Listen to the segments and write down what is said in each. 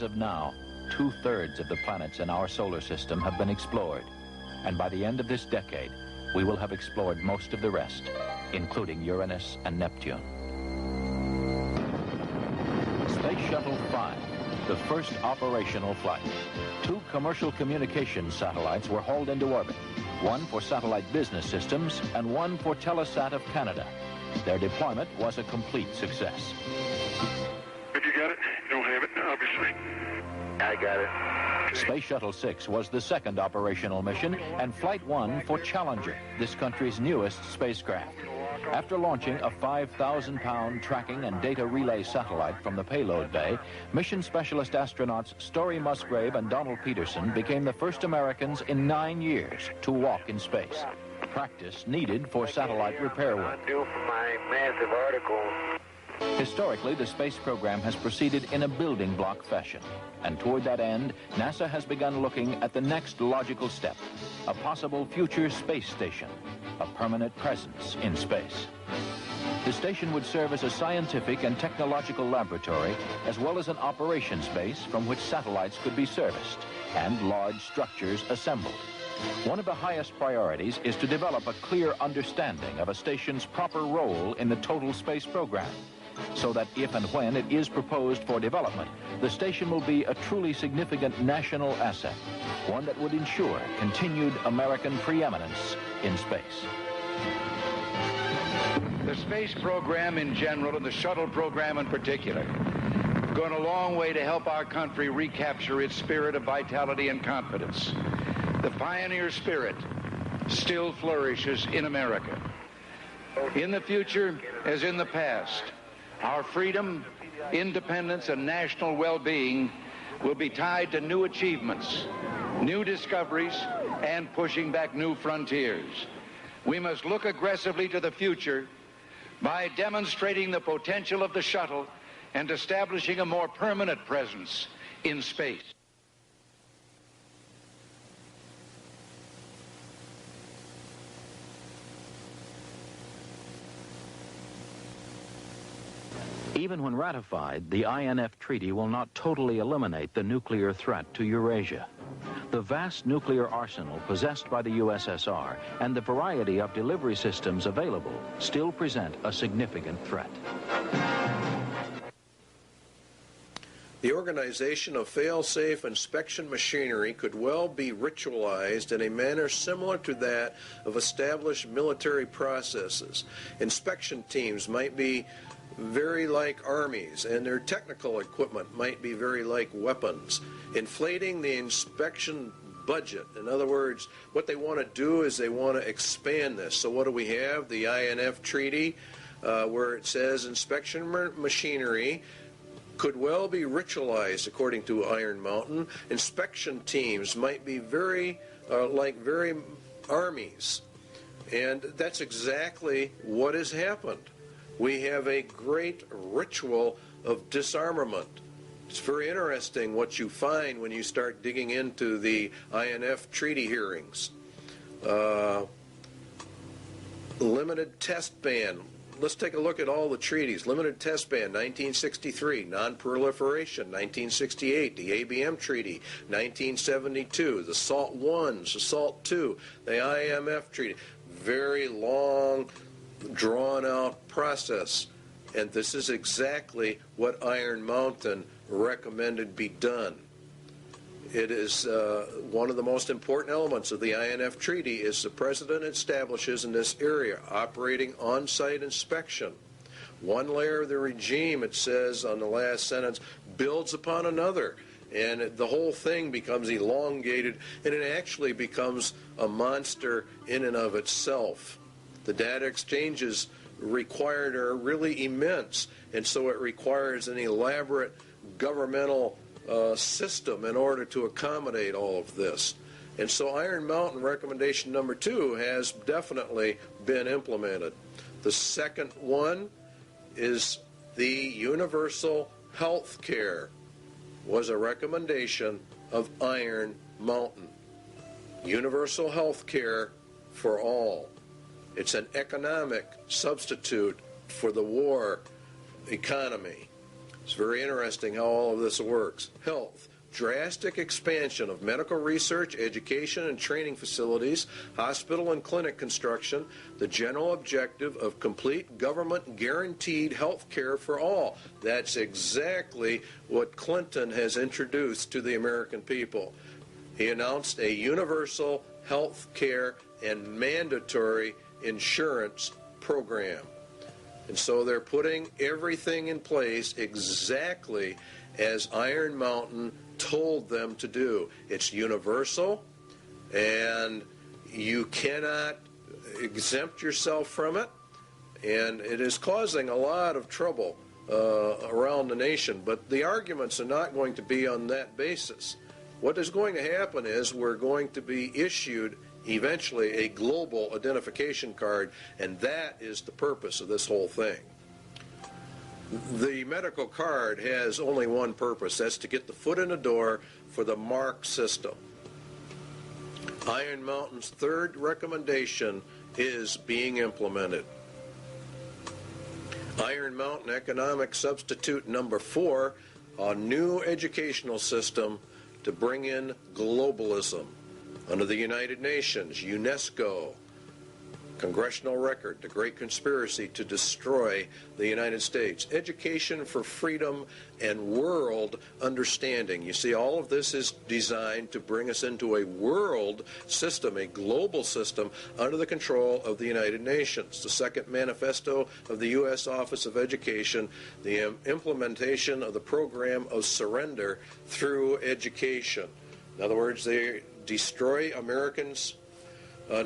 of now, 2/3 of the planets in our solar system have been explored. And by the end of this decade, we will have explored most of the rest, including Uranus and Neptune. Space Shuttle 5, the first operational flight. 2 commercial communications satellites were hauled into orbit, one for satellite business systems and one for Telesat of Canada. Their deployment was a complete success. If you got it, you don't have it, obviously. I got it. Space Shuttle 6 was the second operational mission and Flight 1 for Challenger, this country's newest spacecraft. After launching a 5,000-pound tracking and data relay satellite from the payload bay, mission specialist astronauts Story Musgrave and Donald Peterson became the first Americans in 9 years to walk in space. Practice needed for satellite repair work. Due for my massive article. Historically, the space program has proceeded in a building block fashion. And toward that end, NASA has begun looking at the next logical step, a possible future space station, a permanent presence in space. The station would serve as a scientific and technological laboratory, as well as an operations base from which satellites could be serviced and large structures assembled. One of the highest priorities is to develop a clear understanding of a station's proper role in the total space program, so that if and when it is proposed for development, the station will be a truly significant national asset, one that would ensure continued American preeminence in space. The space program in general and the shuttle program in particular have gone a long way to help our country recapture its spirit of vitality and confidence. The pioneer spirit still flourishes in America. In the future, as in the past, our freedom, independence, and national well-being will be tied to new achievements, new discoveries, and pushing back new frontiers. We must look aggressively to the future by demonstrating the potential of the shuttle and establishing a more permanent presence in space. Even when ratified, the INF Treaty will not totally eliminate the nuclear threat to Eurasia. The vast nuclear arsenal possessed by the USSR and the variety of delivery systems available still present a significant threat. The organization of fail-safe inspection machinery could well be ritualized in a manner similar to that of established military processes. Inspection teams might be very like armies, and their technical equipment might be very like weapons. Inflating the inspection budget. In other words, what they want to do is they want to expand this. So what do we have? The INF Treaty, where it says inspection machinery could well be ritualized, according to Iron Mountain. Inspection teams might be very armies. And that's exactly what has happened. We have a great ritual of disarmament. It's very interesting what you find when you start digging into the INF treaty hearings. Limited test ban. Let's take a look at all the treaties. Limited test ban, 1963. Non-proliferation, 1968. The ABM Treaty, 1972. The SALT I, the SALT II, the IMF Treaty. Very long, drawn-out process. And this is exactly what Iron Mountain recommended be done. It is one of the most important elements of the INF Treaty is the President establishes in this area operating on-site inspection. One layer of the regime, it says on the last sentence, builds upon another. And the whole thing becomes elongated, and it actually becomes a monster in and of itself. The data exchanges required are really immense, and so it requires an elaborate governmental system in order to accommodate all of this. And so Iron Mountain recommendation number 2 has definitely been implemented. The second one is the universal health care was a recommendation of Iron Mountain. Universal health care for all. It's an economic substitute for the war economy. It's very interesting how all of this works. Health. Drastic expansion of medical research, education, and training facilities, hospital and clinic construction, the general objective of complete government guaranteed health care for all. That's exactly what Clinton has introduced to the American people. He announced a universal health care and mandatory insurance program. And so they're putting everything in place exactly as Iron Mountain told them to do. It's universal, and you cannot exempt yourself from it, and it is causing a lot of trouble around the nation. But the arguments are not going to be on that basis. What is going to happen is we're going to be issued eventually a global identification card, and that is the purpose of this whole thing. The medical card has only one purpose. That's to get the foot in the door for the MARC system. Iron Mountain's third recommendation is being implemented. Iron Mountain Economic Substitute number 4, a new educational system to bring in globalism under the United Nations, UNESCO, Congressional Record, the Great Conspiracy to Destroy the United States, Education for Freedom and World Understanding. You see, all of this is designed to bring us into a world system, a global system, under the control of the United Nations. The second manifesto of the U.S. Office of Education, the implementation of the program of surrender through education. In other words, they destroy Americans'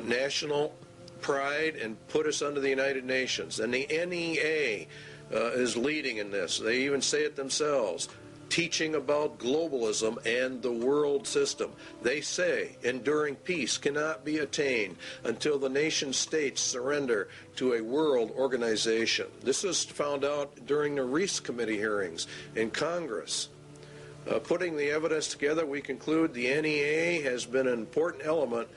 national pride and put us under the United Nations. And the NEA is leading in this. They even say it themselves, teaching about globalism and the world system. They say enduring peace cannot be attained until the nation states surrender to a world organization. This was found out during the Reese Committee hearings in Congress. Putting the evidence together, we conclude the NEA has been an important element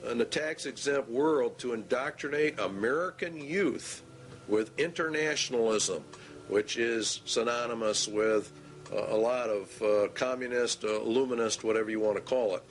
in the tax-exempt world to indoctrinate American youth with internationalism, which is synonymous with a lot of communist, illuminist, whatever you want to call it.